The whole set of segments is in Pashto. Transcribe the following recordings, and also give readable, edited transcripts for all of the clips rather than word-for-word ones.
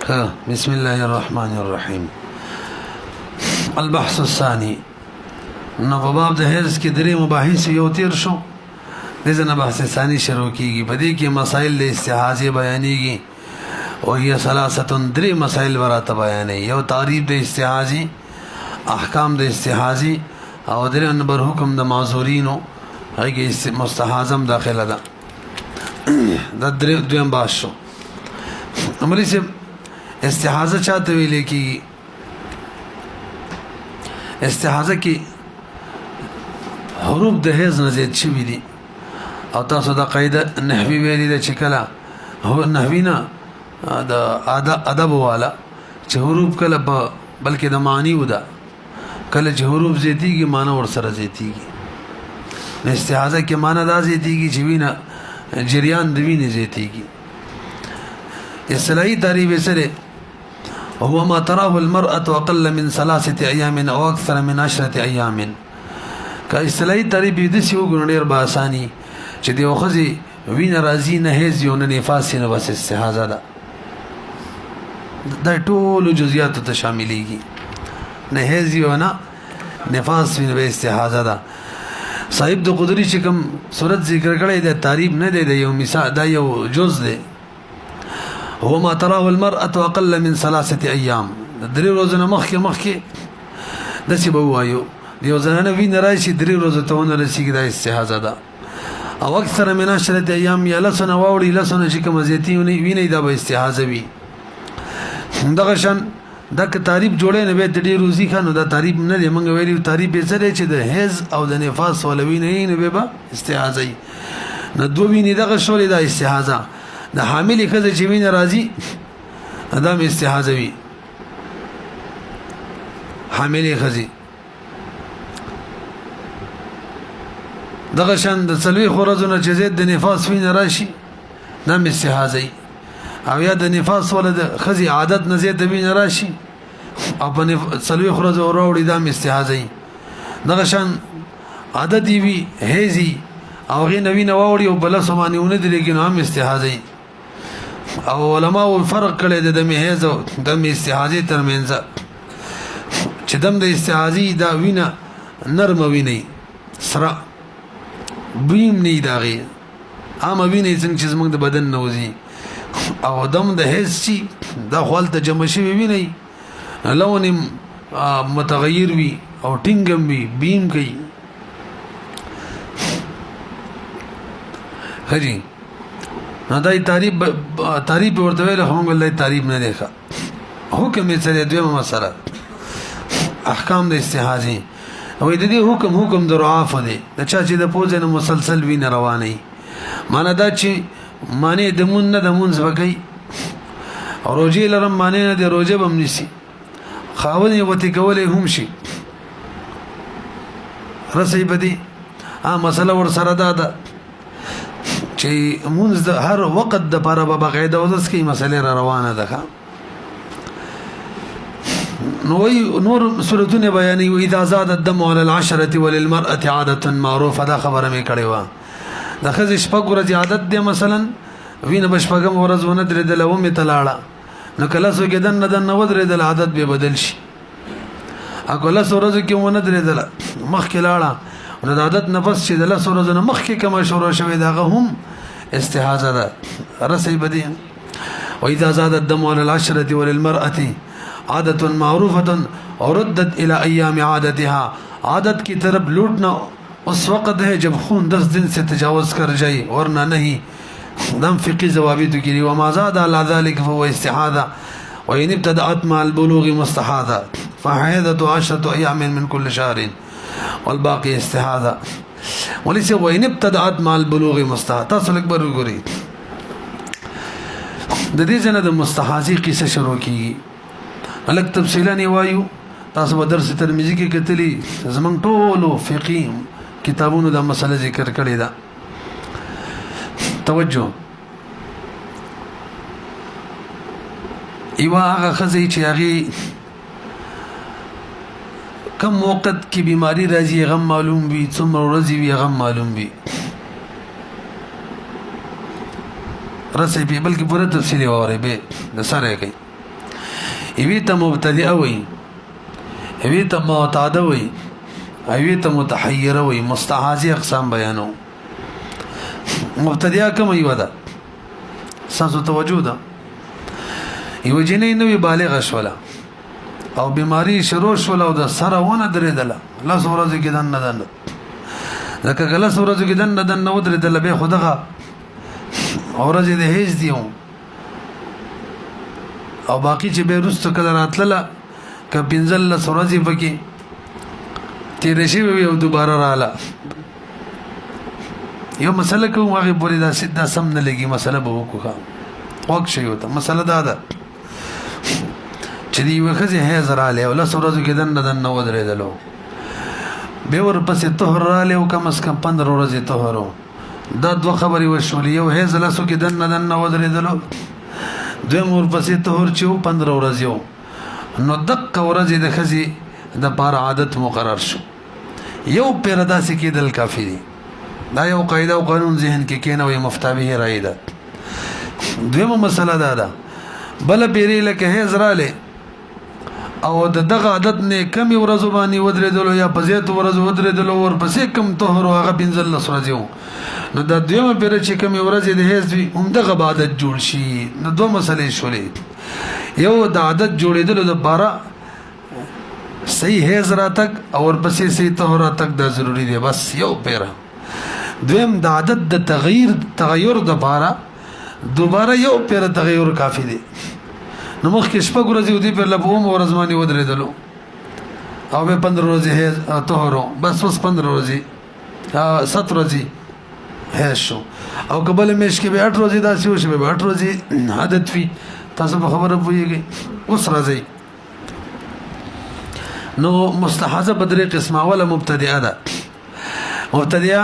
بسم الله الرحمن الرحیم. البحث الثانی. نو په باب د حیض کې درې مباحث یو تیر شو، دغه نه بحث ثانی شروع کیږي. په دې کې مسائل د استحاضه بیانېږي او هي ثلاثه، درې مسائل ورته بیانې. یو تعریف د استحاضه، احکام د استحاضه، او درې نمبر حکم د معذورینو هغه مستحاضم داخله ده. د درې دویم بحث شو. عملی سے استحاضه چاته ویل کی؟ استحاضه کی حروف د حیض نه زیات شوي دي، او تاسو د قاعده نحوی ویلي ده چې کله هو نحوی نه د ادب والا چې حروف کله بلکې د معنی ودا کله چې حروف زیاتیږي معنی ور سره زیاتیږي. استحاضه کې معنی دا زیاتیږي چې وینه جریان د وینې زیاتیږي. اصطلاحی تعریف سره هو ما تراه المرأة اقل من 3 ايام او اكثر من 10 ايام. کا اصطلاحی تعریف دې سی وګڼل ډیر به اساني چې دی وخزي وینه راځي نه هیڅ یو نه نفاس نه بس استحاضه ده. د ټولو جزئیات ته شاملېږي، نه هیڅ یو نه نفاس وینه به استحاضه ده. صاحب د قدرت چې کوم صورت ذکر کړی د تعریف نه دی، د یو مثال دا یو جز دی. هو ما تراه المرأة اقل من 3 ايام. درې ورځې مخکې داسې به وایو د یو زنانه وینه راشي 3 ورځې ته ونه رسېږي، دا استحاضه ده. او اکثر من 10 ايام یا لسونه واوړي، لسونه چې کوم زیاتې وینې دا به استحاضه وي. دغه شان دا که تعریف جوړې نه به د ډېر روزي خانو دا تعریف نه دی. موږ ویلي تعریف یې څه دی چې د حیض او د نفاس ولا وینې نه به استحاضه وي. نه دوه وینې دغه شولې دا استحاضه. د حاملې ښځې چې وینه راځي دا هم استحاضه وي. حاملې ښځې دغه شان د 4 ورځو نه چې زیات د نفاس وینه راشي دا هم استحاضه وي. او یا د نفاس ولا د ښځې عادت نه زیات وینه راشي او په 4 ورځو راوړي دا هم استحاضه وي. دغه شان عادت وي حیض او هغې نه وینه واوړي او بله سمانې ونه درېږي نو هم استحاضه وي. او علماء فرق کړی د دم حیض او دم استحاضه ترمنځ چې دم د استحاضه دا وینه نرم وینه سره بیم نه داغي عام وینه څنګه چې زموږ د بدن نوځي، او دم د حیض چې دا خپل ته جمع شوی وینه لون متغیر وي او ټینګم وي بیم کوي. خجی نو دا تعریف ورته ویل هم الله تعریف نه دی. حکم یې سره دویمه مسله احکام د استحاضه. او د دې حکم د رعاف دی، د چا چې د پوزې نه مسلسل وینه روانه معنی دا چې معنی د مون نه د مونځ وکي او روزي لرم معنی نه د روزه بم نشي خاوني وتی کولې هم شي رسې بدی. مسله ور سره دا چې مونږ د هر وخت د لپاره به بقاعده وځس کې مسله را روانه ده. نور سورتونه بیانې و اذا زاد الدم على 10 وللمرأة عاده معروفه. دا خبره مې کړې و د ښځې شپږ ورځې عادت دی، مثلا وینه به شپږم ورځ ونه درېدله ومې تلاړه نو که لسو کې دننه ودرېدله عادت به بدل شي. اکو لسو ورځو کې ونه درېدله مخکې لاړه نو د عادت نفس چې د لسو ورځو نه مخکې کومه شروع شوې دغه هم استحاضه ده. رسې بدی. واذا زاد الدم على 10 وللمرأة عادة معروفة ردت الى ايام عادتها. عادت کی طرف لوٹنا اس وقت ہے جب خون 10 دن سے تجاوز کر جائے ورنہ نہیں. دم فقی ضوابط کی وما زاد على ذلك فهو استحاضه وان ابتدأت مع البلوغ مستحاضه فحيضة 10 ايام من كل شهر والباقي استحاضه. وليس وان ابتدأت مع البلوغ مستحاضه. تاسو اکبر وګورئ د دې ځنه د مستحاضه قصه شروع کیږي. الګ تفصیلا نه وایو، تاسو په درس ترمذی کې کتلی زمنګ ټولو فقهي کتابونو دا مسله ذکر کړی دا. توجه ایوا هغه خزې چې هغه کم وخت کې بیماری راځي غم معلوم وي، څومره ورځې وي غم معلوم وي. رسې په بلکې پوره تفصیل واره به د سره کوي. ایوی ته مبتدئه وي، ایوی ته معتاده وي، ایوی ته متحیره وي. مستحاضی اقسام بیانو. مبتدئه کوم یو ده ساسو توجه ده، یو جنې نوې بالغه شوله او بیماری شروع شوله او د سره ونه درېدله، لس ورځې کې دننه دننه لکه که لس ورځې کې دننه دننه ودرېدله بیا خو دغه ورځې د هیڅ دي او باقي چې بیا وروسته کله راتلله که پنځلس ورځې پکې تېرې شوې وي او دوباره راله. یو مسله کوم هغې پورې دا سم نه لګي، مسله به وکړو وک شي ورته. مسله دا ده چې د یوې ښځې حیض رالی او لس ورځو کې دننه دننه ودرېدلو، بیا ورپسې طهر رالی او کم از کم 15 ورځې طهر و. دا دوه خبرې وشولې، یو حیض لسو کې دننه دننه ودرېدلو، دویم ورپسې طهر چې و 15 ورځې و. نو دقه ورځې د ښځې دپاره عادت مقرر شو. یو پیره داسې کېدل کافي دي. دا یو قاعده او قانون ذهن کې کېنوي، مفتي به رایې ده. دویمه مسله دا ده، بله پیرې لکه حیض رالی او د دغه عادت نه کمې ورځو باندې ودرېدلو یا په زیاتو ورځو ودرېدلو، ورپسې کم طهر و هغه 15 ورځې و. نو دا دویمه پیره چې کمې ورځې د حیض وي همدغه به عادت جوړ شي. نو دوه مسلې شولې، یو د عادت جوړېدلو دپاره صحیح حیض راتګ او ورپسې صحیح طهر راتګ دا ضروري دی، بس یو پیره. دویم د عادت د تغیر دپاره دوباره یو پیره تغیر کافی دی. نو مخکې شپږ ورځې ودې پر له په اومه ورځ باندې ودرېدلو او بیا 15 ورځې حیض طهر و، بس اوس 15 ورځې 7 ورځې حیض شو. او که بله میاشت کې بیا 8 ورځې داسې وشي بیا 8 ورځې عادت وي. تاسو په خبره پوهېږئ. اوس راځئ نو مستحاضه په درې قسمه. اوله مبتدئه ده. مبتدئه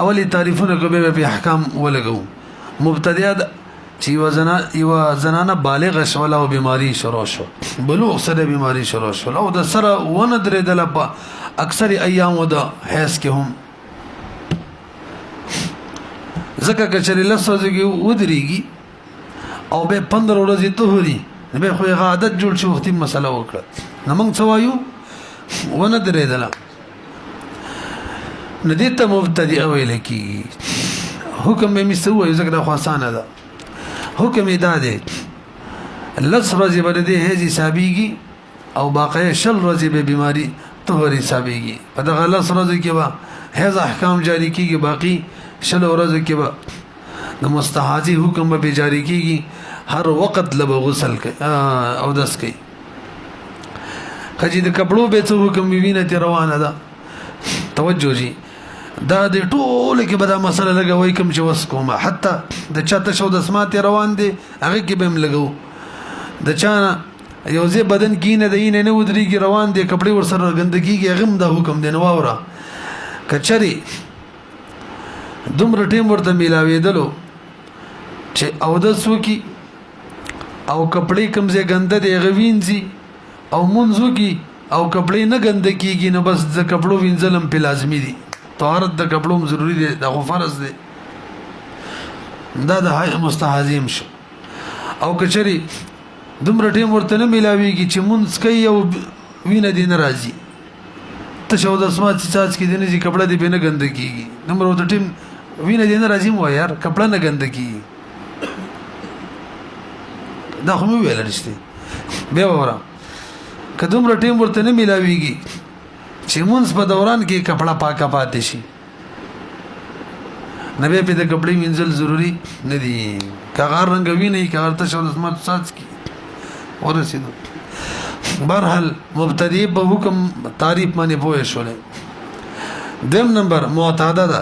اولی تعریفونه کو به په احکام ولګو. مبتدئه ده چې یو زنانه بالغه شوله او بیماری شروع شو، بلوغ سره بیماری شروع شو او د سره ونه درېدله په اکثر ایامو د حیض کې هم. ځکه که چېرې لس ورځې کې ودرېږي او بیا 15 ورځې طهري، بیا خو یې عادت جوړ شي، وختي مسله وکړه. نو موږ څه وایو؟ ونه درېدله، نو دې ته مبتدئه ویل کېږي. حکم به مې څه ووایو ځکه دا خو اسانه ده. حکم یې دا دی، لس ورځې به د دې حیض حسابېږي او باقی 20 ورځې به بیماري طهر حسابېږي. په دغه لس ورځو کې به حیض احکام جاری کېږي، باقي 20 ورځو کې به د مستحاضي حکم به جاری کېږي. هر وخت له به غسل کوي او دس کوي. ښځې د کپړو به څه حکم وي؟ وینه ترې روانه ده. توجه جي، دا د ټولو کې به دا مسله لګوئ کوم چې وس کومه. حتی د چا تشو د اسمات روان دی هغې کې به هم لګو. د چا یو ځای بدن کې نه د اینې نه ودرېږي روان دی، کپړې ورسره ګنده کېږي، هغه هم دا حکم دی. نو واوره، که چېرې دومره ټیم ورته میلاوېدلو چې اودس وکړي او کپړې کوم ځای ګنده دی هغه وینځي او مونځ وکړي او کپړې نه ګنده کېږي، نو بس د کپړو وینځل هم پې لازمي دي. طهارت د کپړو هم ضروري دی، دا خو فرض دی. دا د مستحاضیم شو. او که چېرې دومره ټیم ورته نه میلاوېږي چې مونځ کوي او وینه دې نه راځي، تشه اودسمه څاڅکي دې نه ځي، کپړه دې پې نه ګنده کېږي، دومره ورته ټیم وینه دې نه راځي، مو یار کپړه نه ګنده کېږي. دا خو مې وویل رښتې. بیا وره، که دومره ټیم ورته نه میلاوېږي چې مونځ په دوران کې کپړه پاکه پاتې شي، نه بیا پې د کپړې وینځل ضروري نه دي. که هغه رنګه وینه وي، که هغه تشه اودسمه څاڅکي ورسېدو. برحال مبتدی په حکم تعریف باندې پوه شولې. دیم نمبر معتاده ده.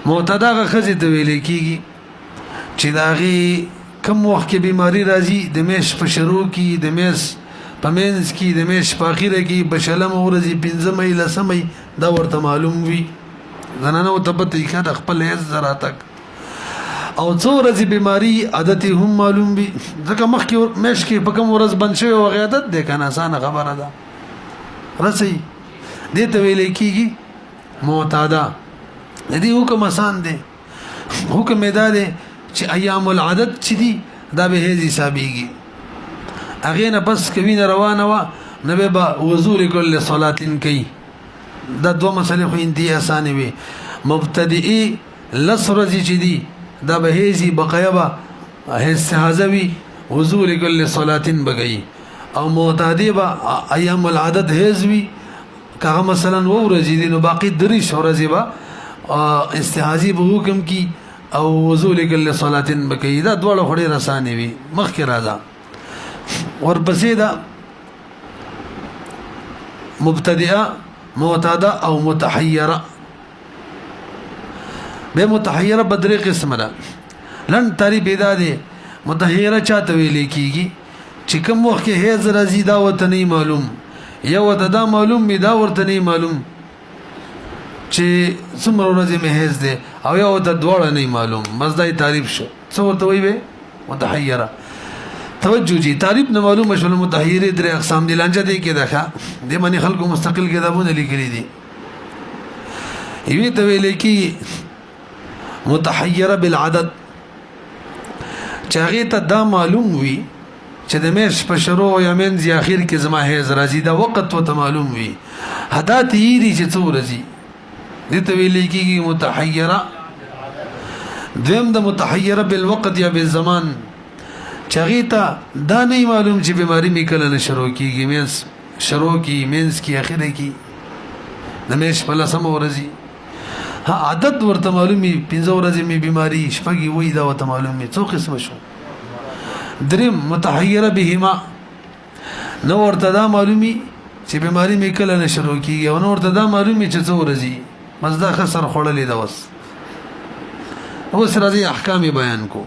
معتاده هغه ښځې ته ویل کېږي چې د هغې کم وخت کې بیماری راځي، د میاشت په شروع کې، د میاشت په منځ کې، د میاشت په اخره کې، په 20 ورځې، 15 10 دا ورته معلوم وي. زنانه ورته پته وي د خپل حیض راتګ او څو ورځې بیماری عادت هم معلوم وي، ځکه مخکې میاشت کې په کوم ورځ بند شوی هغې عادت دی که نه، اسانه خبره ده. رسئ دې ته ویلی کېږي معتاده. د دې حکم اسان دی. حکم یې دا دی چې ایام العادت چې دي دا به حیض حسابېږي. هغې نه بس که وینه روانه وه نو بیا به وضو لکل صلاتین کوي. دا دوه مسلې خو انتهایی اسانې وي. مبتدئي 10 ورځې چې دي دا به هیزي بقیه به استحاضه وي وضو لکل صلاتین به کوي. او معتادی به ایام العادت هیز وي که هغه مثلا 2 ورځې دي نو باقي 30 ورځې به استحاضي به حکم کی او وضو لکل صلاتین به کوي. دا دواړه خو ډېر اسانې وي. مخکې راځه ورپسې دا مبتدئه معتاده او متحیره. به متحیره په 3 قسمه ده. لن تعریف دا دی متحیره چاته ویل کیږي چې کوم وخت کې هیڅ راځي دا ورته نه معلوم، یا ورته دا معلوم می دا ورته نه معلوم چې څومره ورځې مې هیڅ دی، او یا ورته دواړه نه معلوم. بس دا تعریف شو. څه ورته وایي متحیره. توجه جی تعریف نه معلوم شول. متحیره 3 اقسام دي. لانجه دی کې ده د منی خلکو مستقل کتابونه لیکلي دي. یوه ته ویل کی متحیره بالعدد، چاغه ته دا معلوم وي چې د میش په شروع یا منځ یا اخر کې زما هیز راځي، دا وخت وته معلوم وي. حدا تیری چې څو راځي دې ته ویل کېږي متحیره. دویم د متحیره بالوقت یا بالزمان، چاغه ته دا نه معلوم چې بیماری می کله نه شروع کیږي، منځ شروع کی منځ کی اخر کی د میش په لسمه ورځي. ها عادت ورته معلومي 15 ورځې می بیماری شپږي وای دا ورته معلومي. څو قسم شو. دریم متحیره بهما، نو ورته دا معلومي چې بیماری می کله نه شروع کیږي، او نو ورته دا معلومي چې څو ورځې مزدا خسر خړلې دا اوس راځي احکام بیان کو.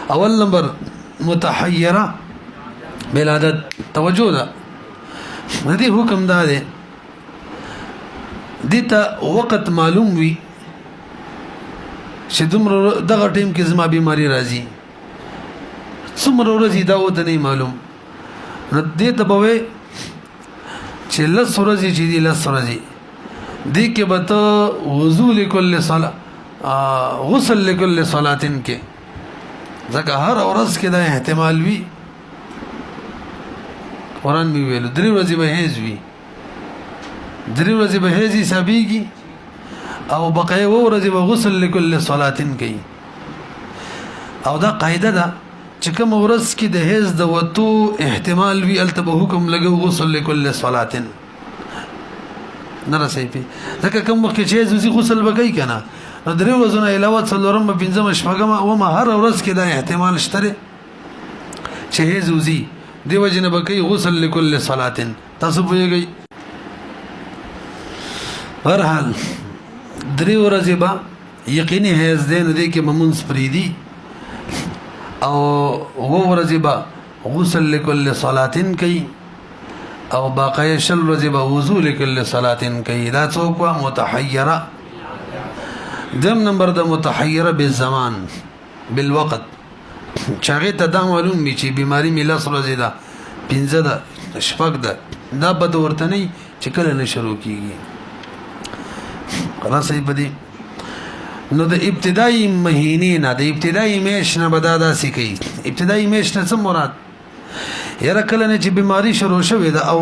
اول نمبر متحیره بالعدد. توجه ده دې حکم دا دی دته وخت معلوم وي چې دومره دغه ټیم کې زما بیماری راځي، څومره ورځې دا وته نه معلوم. نو دې ته به چې 10 ورځې چې دي 10 ورځې دې کې به ته وضو لکل صلاه غسل لکل صلاتین کې، ځکه هر ورځ کې دا احتمال وي. قرآن می ویلو 3 ورځې به هیڅ وي، 3 ورځې به هیڅ حسابيږي، او بقیه ورځې به غسل لکل صلاتین کوي. او دا قاعده ده چې کوم ورځ کې د هیڅ د وتو احتمال وي الته به حکم لګو غسل لکل صلاتین نه رسې پی. ځکه کوم وخت چې هیڅ غسل وکړي کنه نو 3 ورځې علاوه څلورم پنځم شپږم او ما هر ورځ کې دا احتمال شته چې هیڅ وزي دیو جن بکې غسل لكل صلاه. تاسو پوهیږئ برحال 3 ورځې با یقیني هیڅ دین دې کې ممنس فریدي، او 2 ورځې با غسل لكل صلاه کوي، او باقی 6 ورځې با وضو لكل صلاه کوي. دا څوک متحیره. دم نمبر د متحیره بالزمان بالوقت، چاغه ته دا معلوم وي چې بیماری می لاس ورځې ده 15 ده شپږ ده، دا بد ورته نه چې کله نه شروع کیږي. خلاص یې بدی. نو د ابتدایي مهینې نه د ابتدایي میش نه بدادا سې کوي. ابتدایي میش نه څه مراد؟ یره کله نه چې بیماری شروع شوه ده او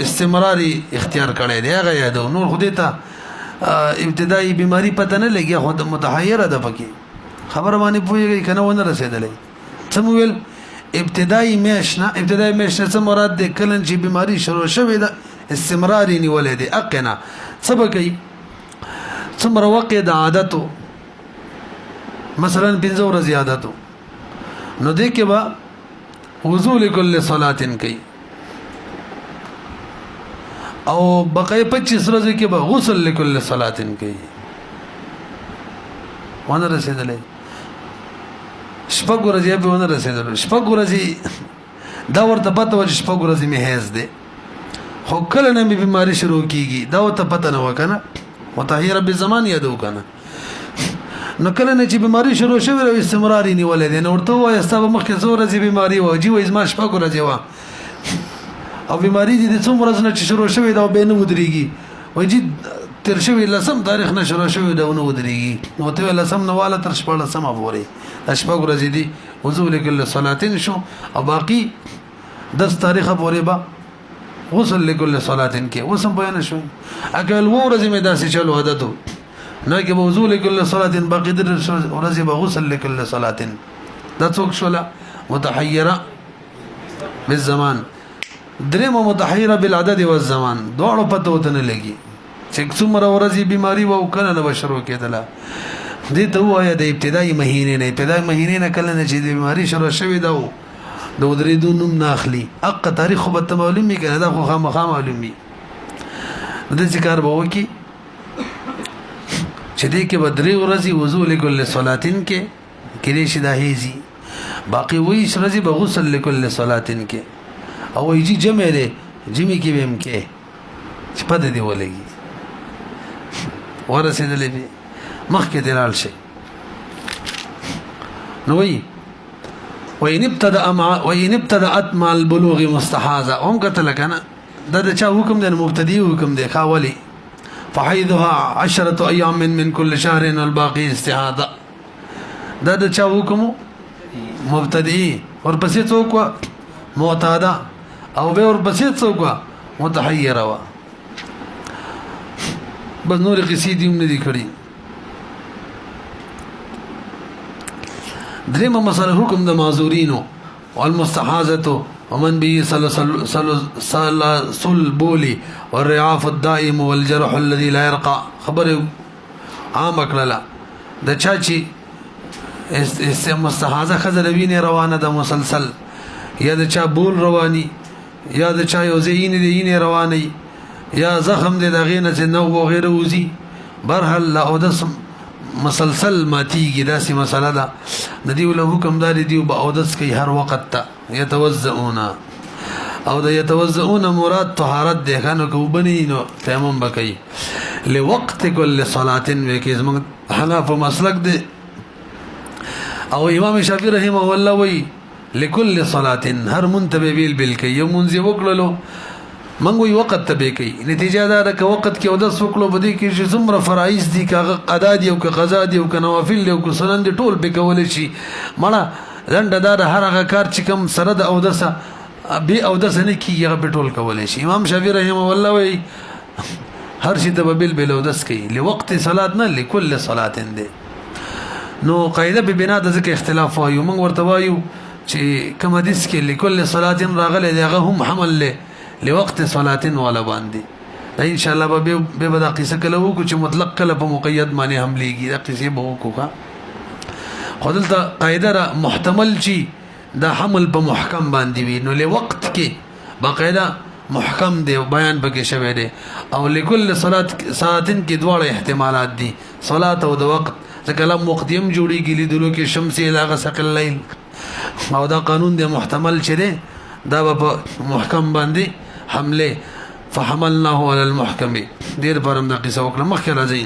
استمراري اختیار کړي دی هغه یادو. نور خو دې ته ابتدایي بیماری پته نه لګي، خو د متحیره ده پکې خبر باندې پوهیږي کنه ونه رسیدلې. سمویل ابتدایي میش نه څه مراد ده؟ کله چې بیماری شروع شوه ده استمراري نیولې ده اقنا سبق کوي. څومره وخت د عادتو مثلا 15 ورځې عادتو نو دې کې به وضو لكل صلاه کوي، او بقای 25 ورځې کې به غسل لكل صلاه کوي. ونه رسیدلې شپږ ورځې به ونه رسیدلې. شپږ ورځې دا ورته پته و چې شپږ ورځې مې هیڅ ده، خو کله نه مې بیماری شروع کیږي دا ورته پته نه وکنه. متحیره بالزمان یادو کنه. نو کله نه چې بیماری شروع شوه او استمراري نیولې ده نو ورته وایي ستاسو مخکې زور ورځې بیماری و جی وای زما شپږ ورځې و او بیماری دې څومره ورځې نه چې شروع شوه دا به نه ودرېږي، وای جی تر شوی لسم تاریخ نه شروع شوی دا ونه ودرېږي. نو ته لسم نه والا تر شپږ لسم پورې شپږ ورځې دي وضو لكل صلاتین شو، او باقي 10 تاریخ پورې با غسل لكل صلاة کې وسم بیان شو اګل ورځې مې داسې چلو عادتو نه کې وضو لكل صلاة باقي در ورځې به غسل لكل صلاة دا څوک شولا متحيره بالزمان درېمه متحيره بالعدد والزمان دواړو پته وته نه لګي چې څومره ورځې بیماری و کنه نه بشرو کېدله دې ته وایا د ابتدایي مهینې نه کله نه چې د بیماری شروع شوی دا و د ودرېدو نوم نه اخلي حق تاریخ خو به ته معلوم وي کنه دا خو خامخا معلوم وي داسې کار به وکړي چې دې کې به 3 ورځې وضو لكل صلاة کې کېدای شي دا هیزي باقي 20 ورځې به غسل لكل صلاة کې او یې جمع دی جمع کې به هم کې چې پته دی ولګي ورسېدلې به مخکې دلال شي نو وایي وإن ابتدأت مع البلوغ مستحاضة هم قتل كان دا چا حکم دی مبتدی حکم دی خاولي فحيضها 10 أيام من كل شهر والباقي استحاضة دا چا حکم مبتدی ورپسې څوک معتاده او به ورپسې څوک متحيره وا بس نور قصیدې هم نه دي کړې درېمه مسله حکم د معذورینو والمستحاضه ومن به سلسل بولي والرعاف الدائم والجرح الذي لا يرقى خبر عام کړه د چا چې مستحاضه خزروینه روانه د مسلسل یا د چا بول رواني یا د چا یو زین دی رواني یا زخم دی د غینه چې نو وغیره وزي برحل لا او د مسلسل ماتیږي داسې مسله ده د دې له حکم دار دی او اودس کوي هر وخت ته يتوزعون او د يتوزعون مراد طهارت ده کنه کو بني نو تیمم بکي لوقت كل صلاه وکي زمو حنف مسلک ده او امام شافعي رحمه الله وی لكل صلاه هر منتبه بالکي يوم منذ وکړلو منګوي وخت ته به کوي نتیجه دا ده ک وخت کې اودس وکړو بده کې چې زمره فرایض دي ک ادا دي او ک قضا دي او ک نوافل دي او ک سنن دي ټول به کول شي مړه رنده دا هر هغه کار چې کوم سره د اودس به اودس نه کیږي به ټول کول شي امام شافعي رحمه الله وی هر شي ته بل اودس کوي لوقت صلات نه لكل صلاه دي نو قاعده به بنا د ځکه اختلاف وایو موږ ورته وایو چې کوم حدیث کې لكل صلاه راغله دغه هم حمل له لوقت صلاه ولا باندې ان شاء الله به بدا قصه کله وکړو چې مطلق کله په مقید معنی هم لګي دا قصه به وکړو خدلته قاعده محتمل شي دا حمل په محکم باندې وي نو لوقت کې باقاعده محکم دی بیان پکې شوی دی او لكل صلاه ساعتن کې دواړه احتمالات دي صلاه او د وخت ځکه لم مقدم جوړیږي لیدلو کې شمس الاغه سقل الليل او دا قانون دی محتمل چره دا په محکم باندې حمله فحملناه على المحكم دیر پرم دا قصه وکړه مخکې راځي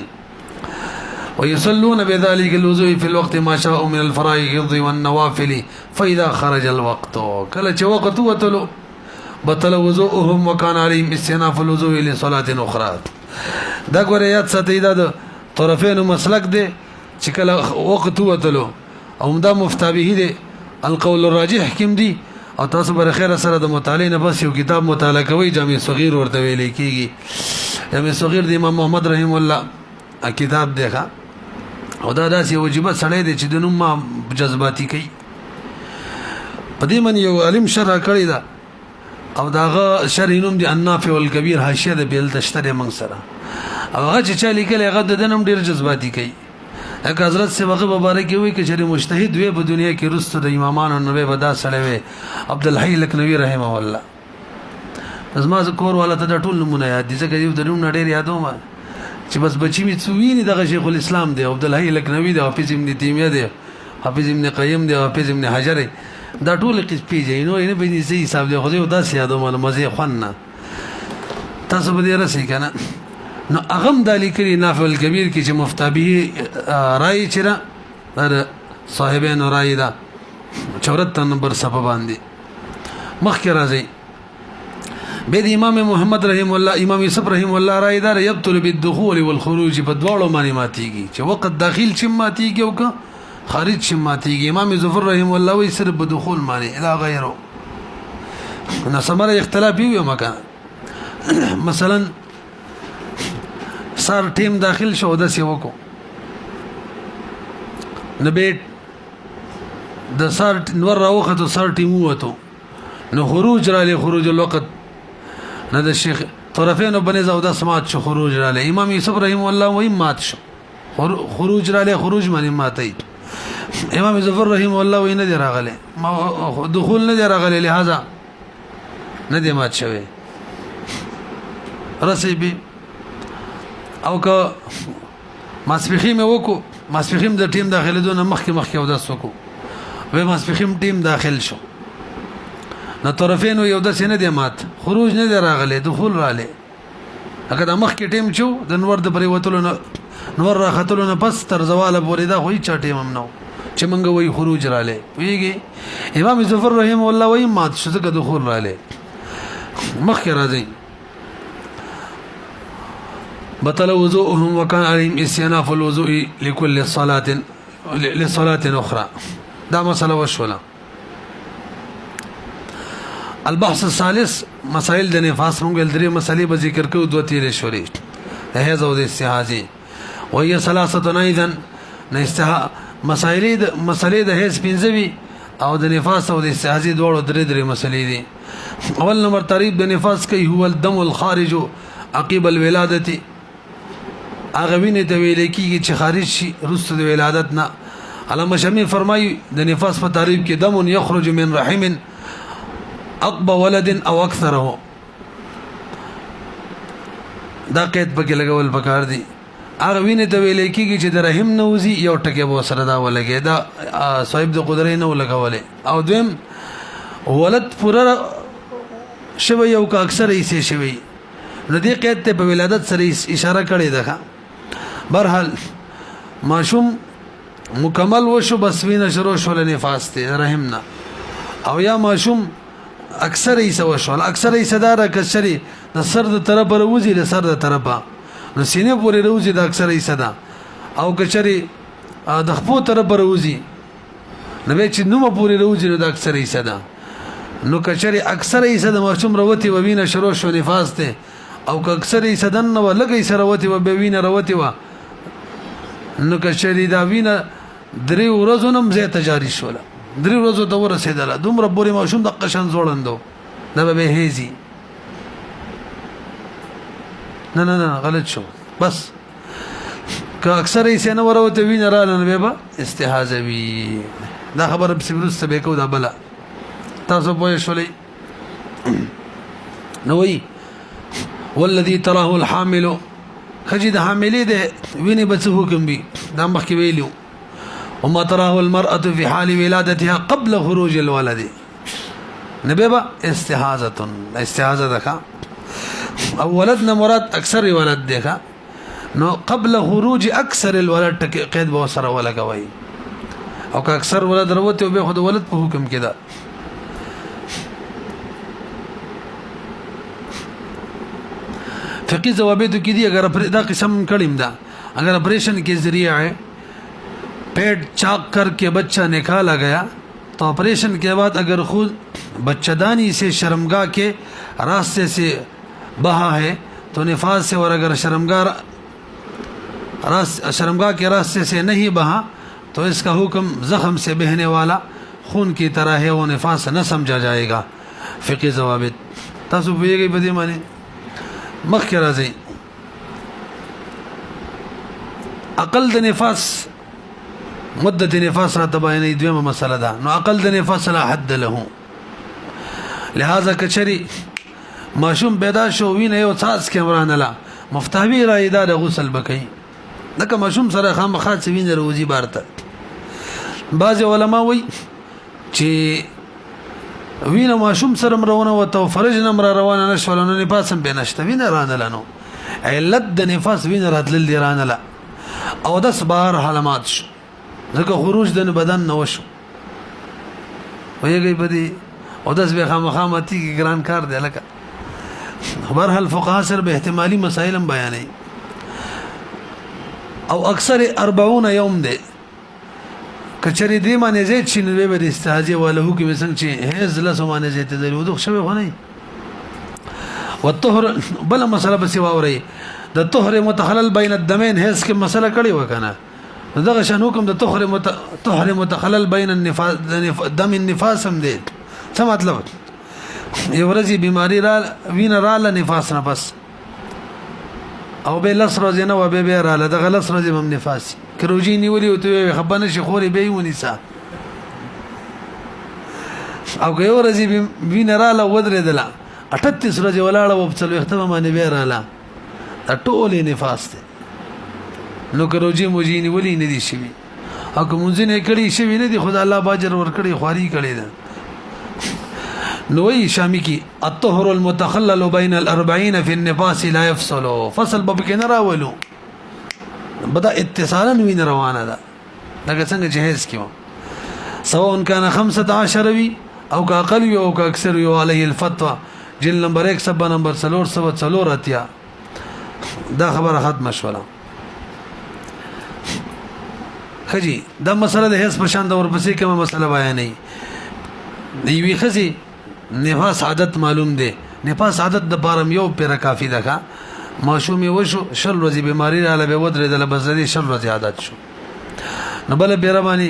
ويصلون بذلك الوضوء في الوقت ما شاء من الفرائض والنوافل فاذا خرج الوقت کله چې وخت وتلو بطل وضوءهم وكان عليهم استئناف الوضوء لصلاه اخرى دا ګوره یاد ساتي دا طرفین مسلک دی چې کله وخت وتلو او دا مفتابه دی القول الراجح کوم دی او تاسو بر خیر سره د مطالعه نه بس یو کتاب مطالعه کوي جامع صغیر ورته ویل کیږي جامع صغیر د امام محمد رحم الله کتاب دی ښا او دا داسې واجبہ سړی دی چې د نوم جذباتي کوي په دې من یو علم شرح کړی دا او داغه شرح نوم دی النافع والکبیر حاشیه د بیل تشتره من سره او هغه چې چا لیکل هغه د نوم ډیر جذباتي کوي اګه حضرت سے وقت مبارک وي چې چېرې مجتهد وي په دنیا کې رستو د امامانو نو به دا سره وي عبد الحی لکنوی رحمه الله زما کور والا ته ټول نمونه یاد دي ځکه یو د نوم ډیر یادوم چې بس بچی می څوینه دغه شیخ الاسلام دی عبد الحی لکنوی دی حافظ ابن تیمیه دی حافظ ابن قیم دی حافظ ابن حجر دا ټول قصې پیژنې نو نه به دې حساب دی خو دا سیادو مال مزه خنه تاسو به دې راسي کنه نو اغم دالی کری نافع الکبیر کی چې مفتابی رای چیرې در صاحبین رای دا 74 نمبر صفحه باندې مخکې راځي به د امام محمد رحم الله امام یوسف رحم الله رای دا یبطل بالدخول والخروج په دواړو معنی ماتيږي چې وخت داخل چې ماتيږي او خارج چې ماتيږي امام ظفر رحم الله وی صرف بدخول معنی الا غیره نو سمره اختلاف یو مکه مثلا سار ټیم داخل شو د سی وکړو نبی د سار نور راوخته سار ټیم وته نو خروج را له خروج الوقت نه د شیخ طرفین بني زودا سمات شو خروج را له امام یوسف رحم الله و مات شو خروج را له خروج باندې ماتای امام ظفر رحم الله و نه دی راغله دخول نه دی راغله لہذا نه دی مات شوی رسیبی او که ماسپخیم وکو ماسپخیم د ټیم داخله دون مخکې او داس وکو و ماسپخیم ټیم داخل شو نو طرفین یو د سینه دی مات خروج نه دی راغله دخول رااله اګه د مخکې ټیم چو د نور د پرې وتلو نور راختلو نه پس تر زواله پورې دا خو هیڅ ټیم هم نو چې مونږ وای خروج رااله ویږي امام ظفر رحم الله وای مات شو څنګه دخول رااله مخکې راځي بطل وضوءهم وكان عليهم استئناف الوضوء لكل لصلاة أخرى دا مسألة وشولا البحث الثالث مسائل د نفاس مونږ درې مسلې به ذکر کوو دوه تیرې شوري هي زو د استحاضه وهي ثلاثه ايضا مسائل د هیڅ پنځوي او د نفاس او د استحاضه دوه درې مسلې دي اول نمبر تعریف د نفاس کوي هو الدم الخارج عقب الولاده هغه وینه د ویل کیږي چې خارج شي وروسته د ولادت نه علامه شامی فرمایي د نفاس په تعریف کې دم یخرج من رحم اقب ولد او اکثره دا قید پکې لګول پکار دي هغه وینه د ویل کیږي چې د رحم نوزي یو ټکی به سره دا ولګي دا صاحب د قدرت نه ولګولې او دویم ولد پورا شوی یو کا اکثر یې شوی نو دې قید ته په ولادت سره اشاره کړې ده برحال ماشوم مکمل وشو بس وینه شروع شول نفاس ته رحمنا او یا ماشوم اکثر یې سو شول اکثر یې صداره کشري د سر د طرف وروزي د سر د طرفه نو سینې پورې وروزي د اکثر یې صدا او کشري د خپو طرف وروزي نو به چې نو پورې وروزي د اکثر یې صدا نو کشري اکثر یې صدا ماشوم وروتي وینه شروع شو نفاس ته او که اکثر یې صدن نو لګي سره وتی و به وینه وروتي و نو کشري دا وینه درې ورځې نم زه تجاری شوله درې ورځې ته ورسېدله دومره پورې ماشوم د قشن زوړندو دا به هيزي نه غلط شو بس که اکثر یې سینه وروته وینه را نه به استحاضه وی دا خبره په سیمرسته به کو دا بل تاسو پوه شولې نو وی والذي تراه الحامل خجد حاملې ده ویني به څه حکم وي دا مخکې ویلو وما تراه المرأة في حال ولادتها قبل خروج الولد نبيبا استحاضه ده او ولدنا مراد اکثر ولد ده نو قبل خروج اکثر الولد قید به سره ولګوي او که اکثر ولد وروته به خود ولد په حکم کې ده فقی ضوابط کی دی اگر دا قسم کلم دا اگر آپریشن کے ذریعے پیٹ چاک کر کے بچہ نکالا گیا تو آپریشن کے بعد اگر خود بچہ دانی سے شرمگاہ کے راستے سے بہا ہے تو نفاس سے اور اگر شرمگاہ کے راستے سے نہیں بہا تو اس کا حکم زخم سے بہنے والا خون کی طرح ہے وہ نفاس نہ سمجھا جائے گا فقی ضوابط تاسو پیږي په دې معنی مخکې راځي اقل د نفاس مدت نفاس را تباینې دویمه مسله ده نو اقل د نفاس لا حد له لہذا کچری ماشوم پیدا شو وینه یو تاس کمران لا مفتاوی را ادا د غسل بکې دغه ماشوم سره خامخا وینه روزي بارته بعض علما وایي چې وینه ماشوم سره مرونه وته فرج نمر روانه نشول نو نفاس هم بنشته وینه رانه لنو علت د نفاس وینه راتل رانه لا او د صبر حالات شو ځکه خروج د بدن نو شو ویږي بدی او د به خامخامتی کی ګران کار دی لکه خبر هل فقها سره به احتمالي مسائل بیانې او اکثر 40 یوم دی کچری دی باندې زید شي نو به د استهاجه ولا حکم څنګه چې هیڅ لسو باندې زید ته وضو شوی خو نه والطهر بل مسله بس واوري د طهر متخلل بین الدمین هیڅ کې مسله کړي وکنه دغه شان حکم د طهر متخلل بین النفاس دم النفاس هم دی څه مطلب یو ورځي بیماری را وینه را ل نفاس نه بس او به لس ورځې نه و به را ل دغه لس ورځې هم نفاس کروجی نیولې او ته خبره شي خوري به ونیسا او یو ورځي وینه را ل ودرېدله 38 ورځې ولاړه و په څلو ختمه باندې به را ل دا ټول نفاس دی نو کروجی موجینی ولی نه دي شي او کوم ځنه کړي شي نه دي خدای الله باجر ور کړي خواري کړي ده نوې شامی کی الطهر المتخلل بين الأربعين في النفاس لا يفصل فصل باب کې نه راولو بدا اتصالا وین روانه ده لکه څنګه جهیز کیو سواء كان 15 وی او کا اقل وی او کا اکثر وی عليه الفتوى جلد نمبر 1 صفحه نمبر 344 اتیا دا خبره ختم شوله خجی دا مسله د هیڅ په شان د ورپسې کومه مسله بیانې دی وی خزي نفاس عادت معلوم دی نفاس عادت د بارم یو پر کافی ده ماشوم وشو شل ورځې بیماری را لبه ودرې د لبزري شل ورځې عادت شو نو بل بیرمانی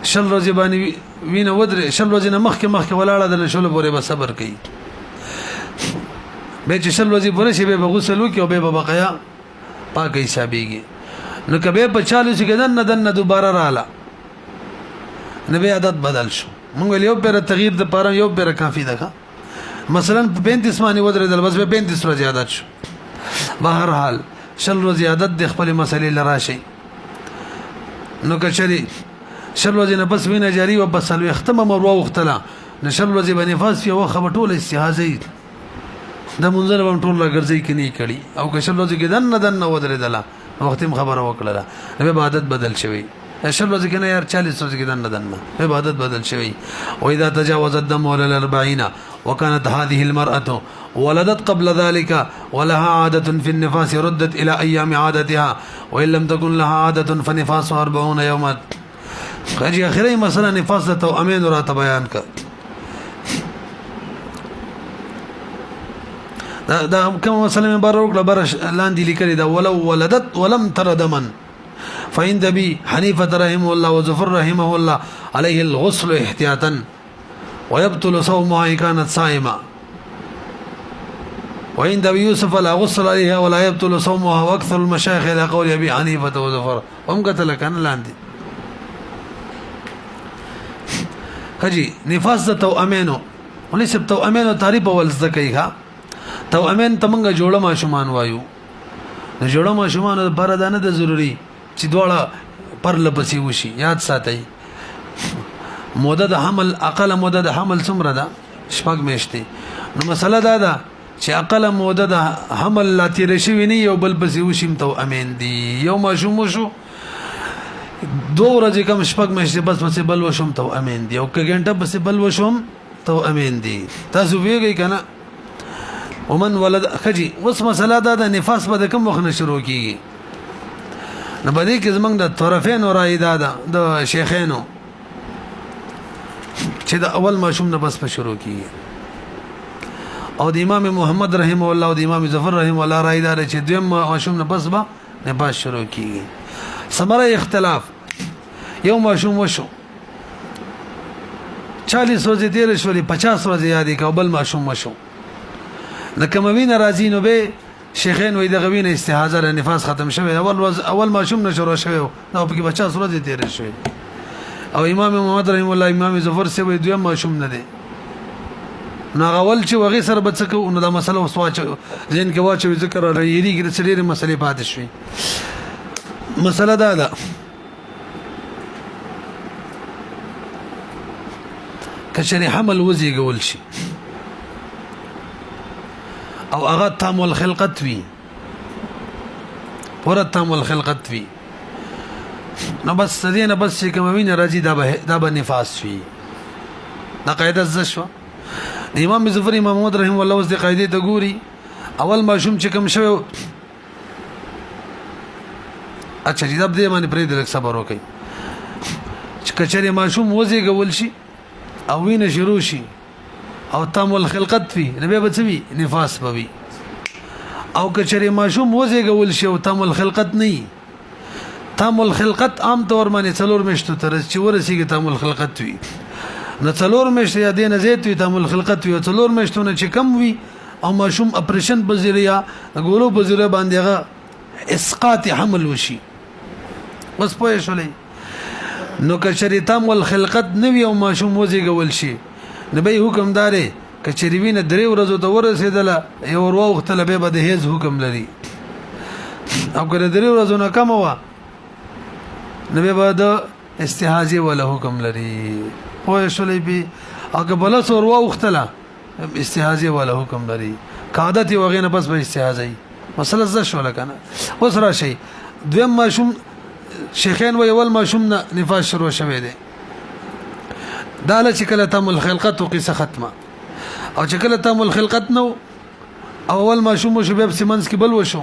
شل ورځې باندې وینه ودرې شل ورځې نه مخکې ولاړه د شل پورې به صبر کوي به چې شل ورځې پورې شي به غسل وکي او به بقیا پاک حسابيږي نو کبه په 40 کې دنه دوباره رااله نبی عادت بدل شو مونږ یو پر تغییر د پاره یو پر کافی ده مثلا 35 باندې ودرېدل بس به 35 ورځې عادت شو بهر حال شل ورځې عادت د خپل مسلې لراشي نو کچري شل ورځې نه بس وینه جاری و بس لو ختمه مروا وختلا نشل ورځې باندې فاس په وخت ټول استهازي د منځره هم ټول راګرځي کني کړي او کشل ورځې کې دنه ودرېدل وخت خبره وکړه به عادت بدل شوی شل ورځې کنه یار 40 ورځې کې دنه عبادت بدل شوی او اذا تجاوز الدم ولا 40 وكانت هذه المرأة ولدت قبل ذلك ولها عادة في النفاس ردت الى ايام عادتها وان لم تكن لها عادة فنفاسها 40 يوما خجي اخري مثلا نفاس ته امين را بیان ک دا کوم مثلا مبارک لبرش لاندې لیکلي دا ولو ولدت ولم تر دما فإن أبي حنيفة رحمه الله وزفر رحمه الله عليه الغسل احتياطا ويبطل صومها إن كانت صائمة وعند أبي يوسف لا غسل عليها ولا يبطل صومها وأكثر المشايخ إلى قول أبي حنيفة وزفر هم قتل كان لاندي خجي نفاس توأمينو وليس توأمينو تعريف والزكيها توأمين تمنګ جوړه ما شومان وایو د جوړه ما شومان لپاره دا نه د ضروري چې دواړه پر لپسې وشي یاد ساتئ موده د حمل اقل موده د حمل څومره ده شپږ میاشتې نو مسله دا ده چې اقل موده د حمل لا تیر شي ویني یو بل پسې وشیم تو امین دی یو ماشوم شو 2 ورځې کم شپږ میاشتې بس بل وشم تو امین دی او که غنټه بس بل وشم تو امین دی تاسو ویږئ کنه ومن ولد خجي اوس مسله دا د نفاس به کوم وخت شروع کیږي نو باندې کې زمنګ د طرفین او رایدا د شیخینو چې د اول ماشوم نه بس په شروع کیږي او د امام محمد رحم الله او د امام ظفر رحم الله رایدا چې دویم ماشوم نه بس نه بس شروع کیږي ثمره اختلاف یو ماشوم وشو 40 ورځې تیر شولې 50 ورځې یادې کابل ماشوم وشو نکموین راځي نو به شیخین وې د غوین استحاضه له نفاس ختم شوه اول ماشوم نشو شوه نو په کې 50 ورځې تیر شوه او امام محمد رحم الله امام ظفر سے وې دویم ماشوم نه دی نو اول چې وغه سره بچکو نو دا مسله وسواچ زین کې واچو ذکر لري کې سړي مسلې پاتې شوې مسله دا ده کچري حمل وزي ګول شي او هغه تام الخلقت وی پورا تام الخلقت وی نو بس دینه بس کوم وینه راځي دا به نفاس وی دا قاعده زشوا امام ظفر امام محمد رحم الله اوس د قاعده ته ګوري اول ماشوم چې کوم شوی اچھا جی دب دې باندې پرې د صبر وکي کچره ماشوم وزیږول شي او وینه شروع شي او تام الخلقت فی نبی بچوي نفاس بوي او کچره ماشوم وزیږول شي او تام الخلقت نه تام الخلقت عام طور باندې څلور میاشتو تر چې ورسیږي تام الخلقت وي نو څلور میاشتې یا دینه زیات وي تام الخلقت وي څلور میاشتو نه چې کم وي او ماشوم اپریشن په ذریعہ غولو په ذریعہ باندې هغه اسقاط حمل وشي بس پوه شولې نو کچری تام الخلقت نوی او ماشوم وزیږول شي نبی حکم دارې کچری وینه درې ورځې ته ورسېدله یو ور وخت له به د هیڅ حکم لري او کله درې ورځې نه کم و نبی به د استحاضه ولا حکم لري پوه شولې به هغه بل څور وخت له استحاضه ولا حکم لري قاعدت وغینه بس به استحاضه مسله ز شو لکنه اوس راشي دویم ماشوم شیخین وی اول ماشوم نه نفاس شروع شوه دی داله چې کله تم الخلقت قصه ختمه او چې کله تم الخلقت نو اول ماشوم شو به سیمنس کې بل وشو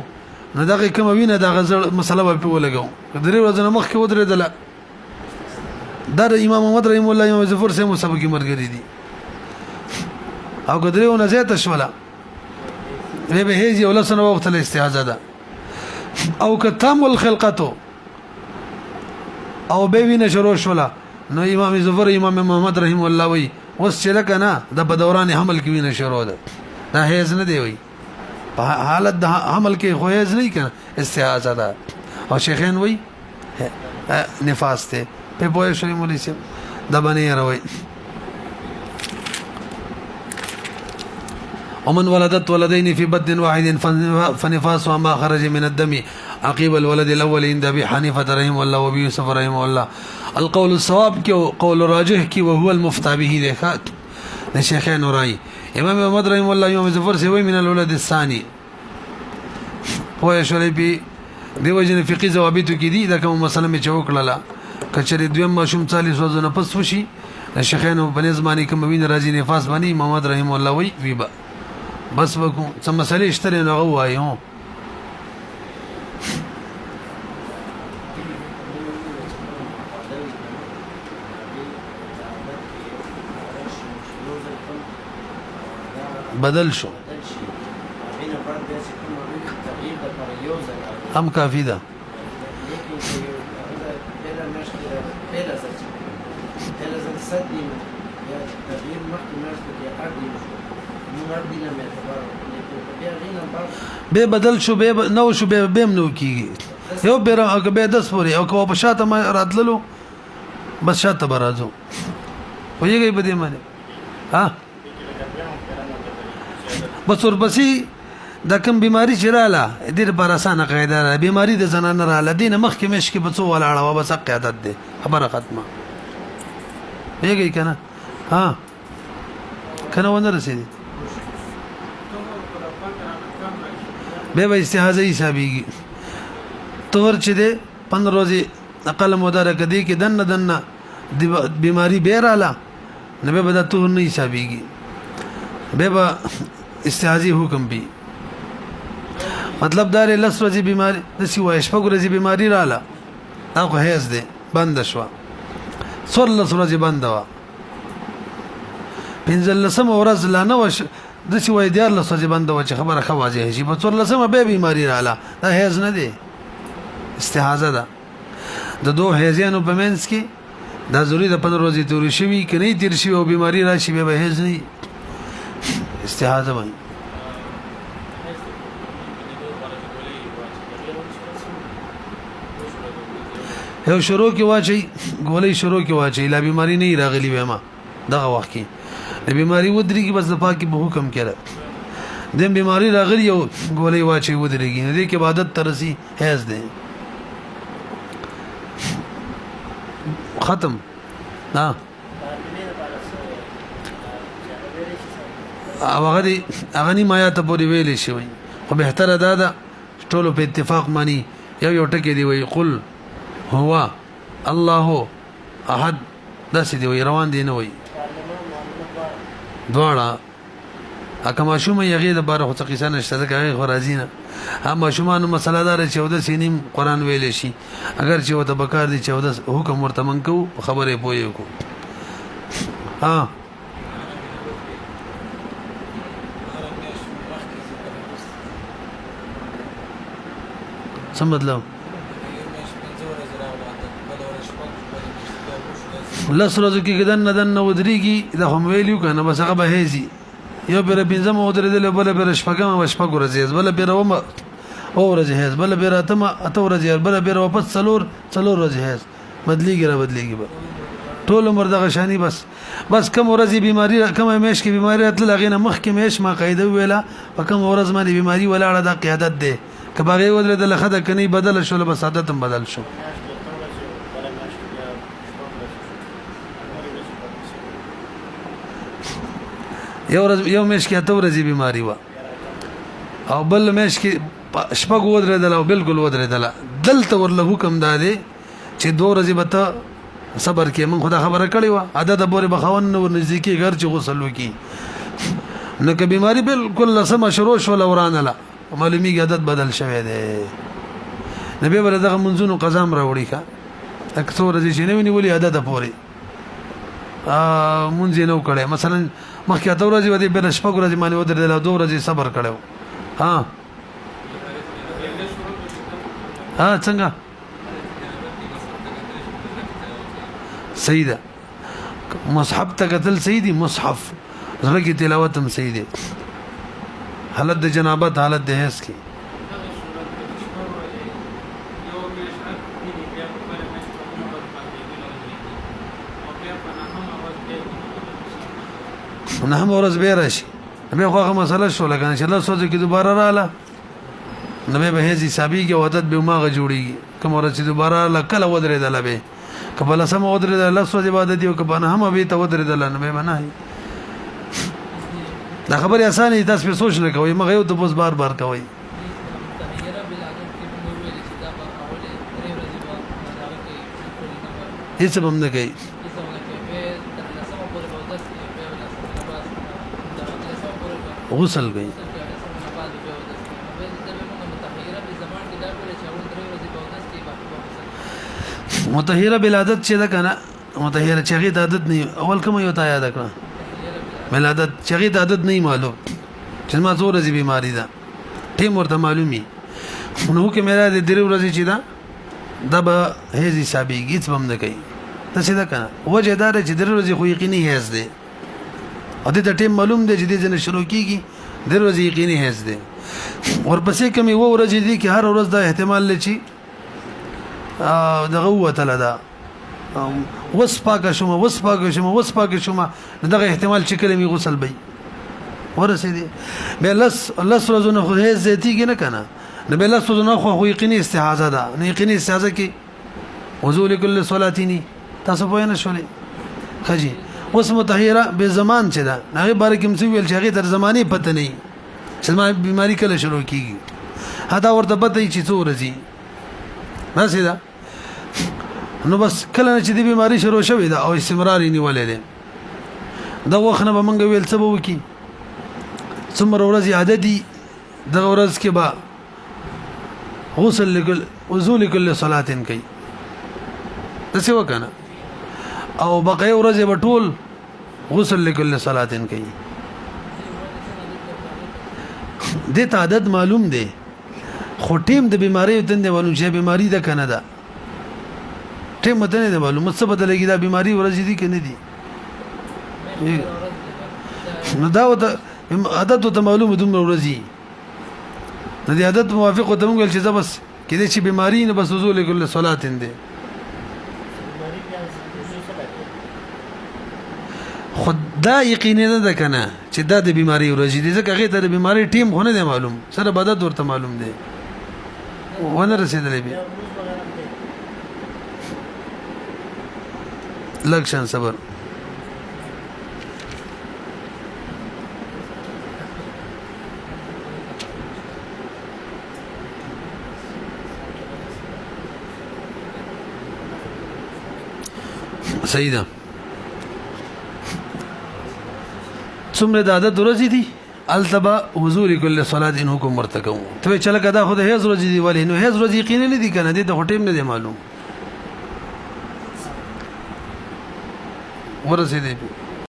نو دغه کوم وینه دغه مسله په ولګو درې ورځې مخکې ودرېدله در امام محمد رحم الله امام ظفر سه مسبق مرګري دي او قدرونه زیاته شوله به هیڅ یو لسنه وخت له استعاذه ده او کتم الخلقتو او به وینه شروع شوله نو امام ظفر امام محمد رحم الله وی وس چې لکه نه د په دوران حمل کې وینه شروع ده دا هیڅ نه دی وی په حالت د حمل کې خو هیڅ نه کنه استعاذه ده او شیخین وی نفاس ته په پوهه شری مولوی صاحب د باندې راوي ومن ولدت ولدين في بطن واحد فنفاسها ما خرج من الدم عقيب الولد الاول عند ابي حنيفه رحمه الله وابي يوسف رحمه الله القول الصواب کی قول راجح کی وهو المفتى به دیکھات شیخین راي امام محمد رحمه الله امام ظفر سے وی من الولد الثاني پوهه شولې به دیو جن فقہی ضوابط کی دي دا کوم مسله می چوکړه کچری دویم ماشوم 40 ورځې پس وشي شیخین په نظمانی کوم وین راځي نفاس باندې محمد رحمه الله وی با بس وکو څه مسلې شته نه غوايو بدل شو هم کافی ده به بدل شو به نو شو به بهم نو کیږي یو به 10 پورې او کو په شاته ما راتللو بس شاته برازو ویږي به دې باندې ها بس ورپسې دا کوم بیماری چې رااله دې لپاره اسانه قاعده ده بیماری د زنانه رااله دین مخکې مشکې په څو ولاړه و بس قاعدت ده خبره ختمه ویږي کنه ها کنه ونه رسېدي به استحاضه حسابيږي تور چې ده 15 ورځې اقل مدار کدي کې دنه بیماری بیراله نه به د تور نه حسابيږي به استحاضي حکم بي مطلب دار لس ورځې بیماری د سی وای شپږ ورځې بیماری رااله هغه هیڅ ده بند شو څول ورځې بند وا پنځل لسم ورځ لا نه وش د سی وای دیار لس ورځې بند و چې خبره خواځي شي په څول لسم به بیماری رااله دا هیڅ نه ده استحاضه ده د دوه هیزانو په منځ کې دا ضروري د 15 ورځې تور شي کني تیر شي او بیماری راشي به هیڅ نه استحاضه وای یو شروع کې واچي ګولې شروع کې واچي لا بیماری نه راغلی به ما دغه وخت کې د بیماری ودرېږي بس د پاکي به حکم کړه د بیماری راغلی یو ګولې واچي ودرېږي نه دې کې عبادت ترسي هیڅ ده ختم ها هغه ني ما یا ته پوری ویلې شي خو به تر دا ټولو په اتفاق مانی یو ټکی دی وی قل هو الله احد داسې دی وی روان دی نه وی دواړه اکه ماشومه یغې د بار خو څه قصه نشته دا هغه راځي نه هم ماشومان مسله دار 14 سنیم قران ویل شي اگر چې وته بکار دي 14 حکم ورته منکو خبره پوي کو ها سم مطلب لس ورځې کې دن ودرېږي دا هم ویلو کنه بس هغه به هيزي یو بیر بنځم ودرېدل بل بیر شپږم شپږ ورځې بل بیر وم او ورځې هيز بل بیر اتم اته ورځې بل بیر واپس څلور ورځې هيز بدليږي به ټول عمر دغه شانی بس کم ورځې بیماری کم میش کې بیماری اتل غینه مخ کې میش ما قاعده ویلا په کم ورځ باندې بیماری ولاړه د قیادت ده کباغه ودرېدل خده کني بدل شو بس عادت هم بدل شو یو میش کې اته ورځې بیماری و او بل میش کې شپږ ودرېدل او بالکل ودرېدل دلته ورله حکم دادې چې 2 ورځې به ته صبر کې من خدا خبره کړې و عادت بورې بخون نور نزدیکی غر چې غسل وکي نو که بیماری بالکل سم شروع شو لورانه لا معلومیږي عادت بدل شوی دی نبی بل دغه منځونو قزام راوړي کا اکثر ورځې چې نو نیولې عادت پورې مونږ نو کړه مثلا مخکې اته ورځې ودی بل شپږ ورځې باندې ودرېدل 2 ورځې صبر کړو ها څنګه سیده مصحف ته قتل سیدی مصحف زړه کې تلاوت هم سیده حالت د جنابت حالت د هیڅ کې نه هم ورځ به راشي به خو هغه مسله شو لکه چې الله سوځي کې دوباره رااله نو به هیڅ حسابي کې عادت به ماغه جوړيږي کوم ورځ چې دوباره کله ودرېدل به کبل سم ودرېدل الله سوځي عبادت یو کبه نه هم به ته ودرېدل نه به نه دا خبره اسانه تاسو په سوچ نه کوئ مغه یو ته بوز بار کوئ هیڅ هم نه کوي غسل گئی متطهره بلادت چې دا کنه متطهره چې غي عادت نه اول کوم یو تا یاد کړه بلادت چې غي عادت نه معلوم چې ما زور زی بیماری ده ټیم ورته معلومي نو کې مې را دې درې ورځې چې دا به هیڅ حسابي هیڅ بم نه کوي ته څه دا کنه وجه دار چې درې ورځې خو یقیني هیڅ ده او دې ته ټیم معلوم دی چې دې ځنه شروع کیږي د ورځې یقیني هیڅ دی ورپسې کمی و ورځې دي کې هر ورځ دا احتمال لچی دغه وته دا وسپاکه شوم دغه احتمال چې کلمې غسل بي ورسې دي به لس ورځې خو هیڅ زیاتیږي نه کنه نه به لس ورځې خو یقیني استحاضه ده نه یقیني استحاضه کې وضو لكل صلاتینی تاسو په نه شولې خجی اوس متطهره به زمان چې دا هغه باره کې مسوي ویل چې هغه تر زمانه پته نه چې ما بیماری کله شروع کیږي هدا ورته پته چې څو ورځې بس دا نو بس کله چې د بیماری شروع شوې ده او استمرار یې نیولې ده دا وخت نه به مونږ ویل څه به وکي څومره ورځې عادتي دغه ورځ کې به غسل لكل وضو لكل صلاه کوي څه وکنه او بقای ورځې به ټول غسل لكل صلاه کوي د ته عادت معلوم دی خو ټیم د بیماری وتند ولون چې بیماری ده کنه ده ټیم مته نه معلوم څه بدلېږي دا بیماری ورځې دي کنه دي نو دا وته عادت ته معلومه دومره ورځې د دې عادت موافق ته مونږ چې بس کله چې بیماری نه بس وضو لكل صلاه ده خدا یقین نه ده کنه چې دا د بیماری ورځې دي ځکه هغه ته د بیماری ټیم خو نه دی معلوم سره بدد ورته معلوم دی ونه رسیدلې به لکشن صبر سیدا څومره د عادت ورځې دي التبا حضور کل صلاه ان حکم مرتکو ته چل کدا خو د هیڅ ورځ دی ولی نو هیڅ ورځ یقین نه دی کنه د هټیم نه دی معلوم ورسې دی